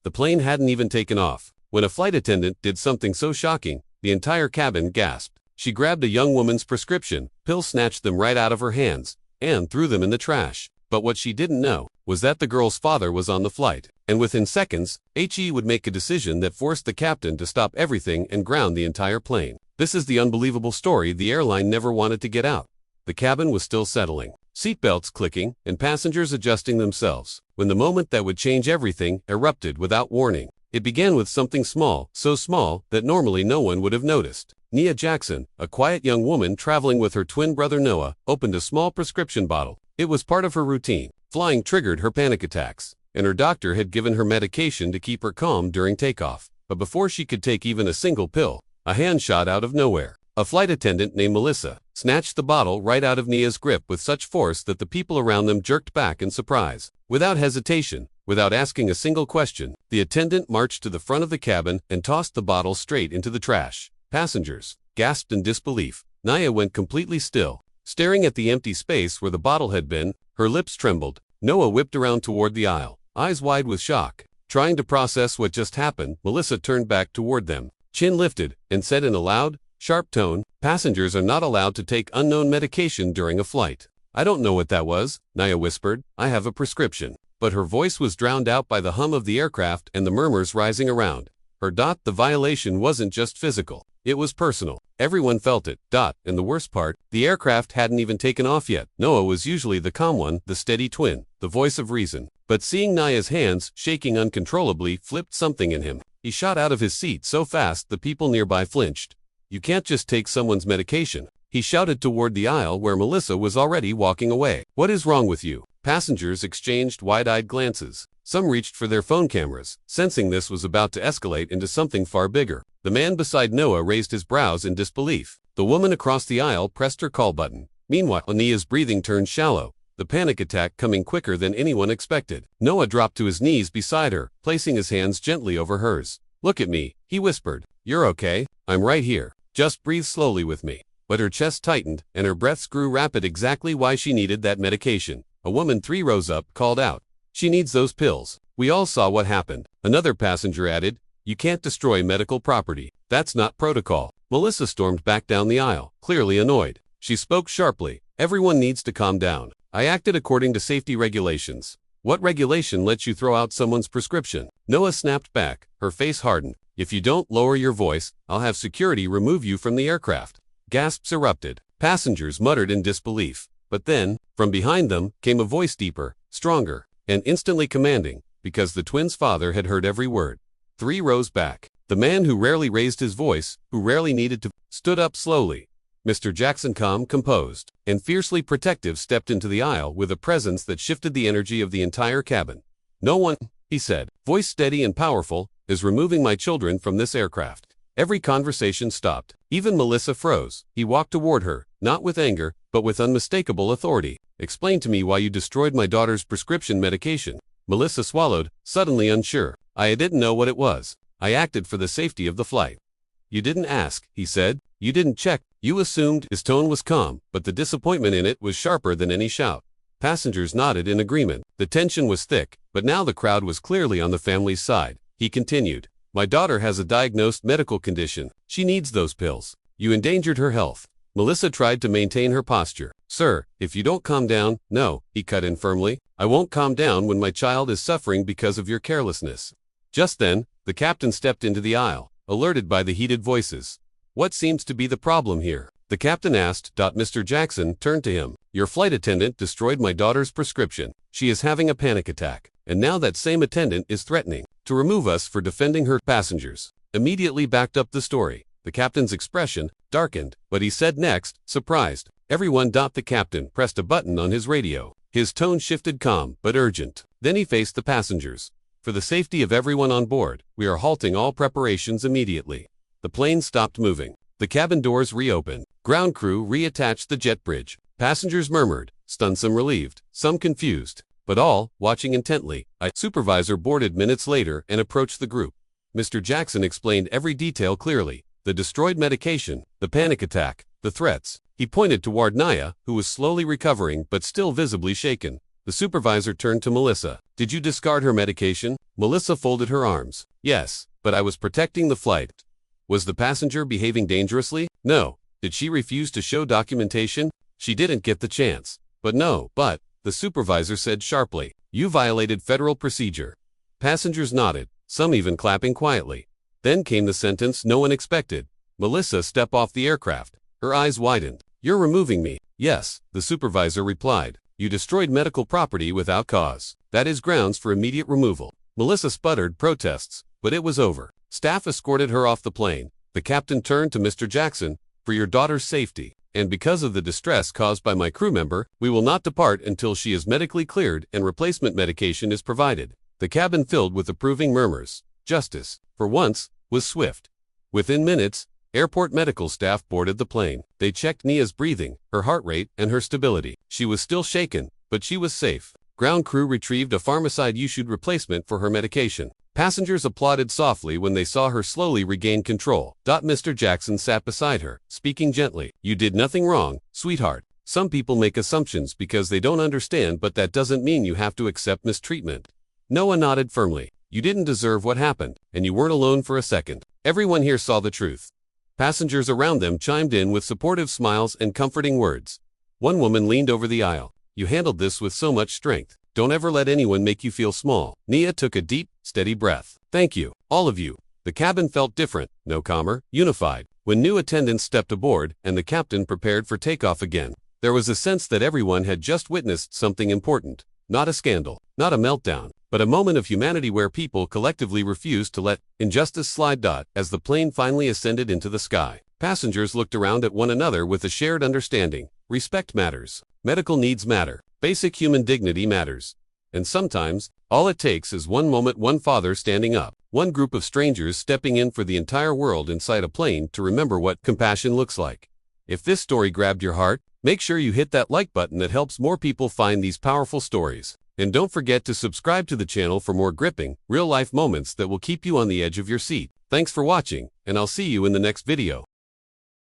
The plane hadn't even taken off when a flight attendant did something so shocking, the entire cabin gasped. She grabbed a young woman's prescription pills, snatched them right out of her hands, and threw them in the trash. But what she didn't know was that the girl's father was on the flight, and within seconds, he would make a decision that forced the captain to stop everything and ground the entire plane. This is the unbelievable story the airline never wanted to get out. The cabin was still settling, seatbelts clicking, and passengers adjusting themselves, when the moment that would change everything erupted without warning. It began with something small, so small that normally no one would have noticed. Nia Jackson, a quiet young woman traveling with her twin brother Noah, opened a small prescription bottle. It was part of her routine. Flying triggered her panic attacks, and her doctor had given her medication to keep her calm during takeoff. But before she could take even a single pill, a hand shot out of nowhere. A flight attendant named Melissa snatched the bottle right out of Nia's grip with such force that the people around them jerked back in surprise. Without hesitation, without asking a single question, the attendant marched to the front of the cabin and tossed the bottle straight into the trash. Passengers gasped in disbelief. Nia went completely still, staring at the empty space where the bottle had been. Her lips trembled. Noah whipped around toward the aisle, eyes wide with shock. Trying to process what just happened, Melissa turned back toward them, chin lifted, and said in a loud, sharp tone, "Passengers are not allowed to take unknown medication during a flight." "I don't know what that was," Nia whispered. "I have a prescription." But her voice was drowned out by the hum of the aircraft and the murmurs rising around her. The violation wasn't just physical. It was personal. Everyone felt it. And the worst part, the aircraft hadn't even taken off yet. Noah was usually the calm one, the steady twin, the voice of reason. But seeing Nia's hands shaking uncontrollably flipped something in him. He shot out of his seat so fast the people nearby flinched. "You can't just take someone's medication," he shouted toward the aisle where Melissa was already walking away. "What is wrong with you?" Passengers exchanged wide-eyed glances. Some reached for their phone cameras, sensing this was about to escalate into something far bigger. The man beside Noah raised his brows in disbelief. The woman across the aisle pressed her call button. Meanwhile, Nia's breathing turned shallow, the panic attack coming quicker than anyone expected. Noah dropped to his knees beside her, placing his hands gently over hers. "Look at me," he whispered. "You're okay. I'm right here. Just breathe slowly with me." But her chest tightened, and her breaths grew rapid, exactly why she needed that medication. A woman 3 rows up called out, "She needs those pills." We all saw what happened. Another passenger added, "You can't destroy medical property. That's not protocol." Melissa stormed back down the aisle, clearly annoyed. She spoke sharply, "Everyone needs to calm down. I acted according to safety regulations." "What regulation lets you throw out someone's prescription?" Noah snapped back, her face hardened. "If you don't lower your voice, I'll have security remove you from the aircraft." Gasps erupted. Passengers muttered in disbelief. But then, from behind them, came a voice deeper, stronger, and instantly commanding, because the twins' father had heard every word. 3 rows back, the man who rarely raised his voice, who rarely needed to, stood up slowly. Mr. Jackson, calm, composed, and fiercely protective, stepped into the aisle with a presence that shifted the energy of the entire cabin. "No one," he said, voice steady and powerful, "is removing my children from this aircraft." Every conversation stopped. Even Melissa froze. He walked toward her, not with anger, but with unmistakable authority. "Explain to me why you destroyed my daughter's prescription medication." Melissa swallowed, suddenly unsure. "I didn't know what it was. I acted for the safety of the flight." "You didn't ask," he said. "You didn't check. You assumed." His tone was calm, but the disappointment in it was sharper than any shout. Passengers nodded in agreement. The tension was thick, but now the crowd was clearly on the family's side. He continued, "My daughter has a diagnosed medical condition. She needs those pills. You endangered her health." Melissa tried to maintain her posture. "Sir, if you don't calm down." "No," he cut in firmly. "I won't calm down when my child is suffering because of your carelessness." Just then, the captain stepped into the aisle, alerted by the heated voices. "What seems to be the problem here?" the captain asked. Mr. Jackson turned to him. "Your flight attendant destroyed my daughter's prescription. She is having a panic attack, and now that same attendant is threatening to remove us for defending her." Passengers immediately backed up the story. The captain's expression darkened, but he said next, surprised, "Everyone." The captain pressed a button on his radio. His tone shifted, calm but urgent. Then he faced the passengers. "For the safety of everyone on board, we are halting all preparations immediately." The plane stopped moving. The cabin doors reopened. Ground crew reattached the jet bridge. Passengers murmured, stunned, some relieved, some confused, but all watching intently. A supervisor boarded minutes later and approached the group. Mr. Jackson explained every detail clearly. The destroyed medication, the panic attack, the threats. He pointed toward Nia, who was slowly recovering but still visibly shaken. The supervisor turned to Melissa. Did you discard her medication? Melissa folded her arms. Yes, but I was protecting the flight. Was the passenger behaving dangerously? No. Did she refuse to show documentation? She didn't get the chance. But, the supervisor said sharply. You violated federal procedure. Passengers nodded, some even clapping quietly. Then came the sentence no one expected. Melissa, step off the aircraft. Her eyes widened. You're removing me. Yes, the supervisor replied. You destroyed medical property without cause. That is grounds for immediate removal. Melissa sputtered protests, but it was over. Staff escorted her off the plane. The captain turned to Mr. Jackson. For your daughter's safety, and because of the distress caused by my crew member, we will not depart until she is medically cleared and replacement medication is provided. The cabin filled with approving murmurs. Justice, for once, was swift. Within minutes, airport medical staff boarded the plane. They checked Nia's breathing, her heart rate, and her stability. She was still shaken, but she was safe. Ground crew retrieved a pharmacide-issued replacement for her medication. Passengers applauded softly when they saw her slowly regain control. Mr. Jackson sat beside her, speaking gently. You did nothing wrong, sweetheart. Some people make assumptions because they don't understand, but that doesn't mean you have to accept mistreatment. Noah nodded firmly. You didn't deserve what happened, and you weren't alone for a second. Everyone here saw the truth. Passengers around them chimed in with supportive smiles and comforting words. One woman leaned over the aisle. You handled this with so much strength. Don't ever let anyone make you feel small. Nia took a deep, steady breath. Thank you, all of you. The cabin felt different, no calmer, unified. When new attendants stepped aboard and the captain prepared for takeoff again, there was a sense that everyone had just witnessed something important. Not a scandal, not a meltdown, but a moment of humanity where people collectively refused to let injustice slide. As the plane finally ascended into the sky, passengers looked around at one another with a shared understanding. Respect matters. Medical needs matter. Basic human dignity matters. And sometimes, all it takes is one moment, one father standing up, one group of strangers stepping in for the entire world inside a plane to remember what compassion looks like. If this story grabbed your heart, make sure you hit that like button that helps more people find these powerful stories. And don't forget to subscribe to the channel for more gripping, real-life moments that will keep you on the edge of your seat. Thanks for watching, and I'll see you in the next video.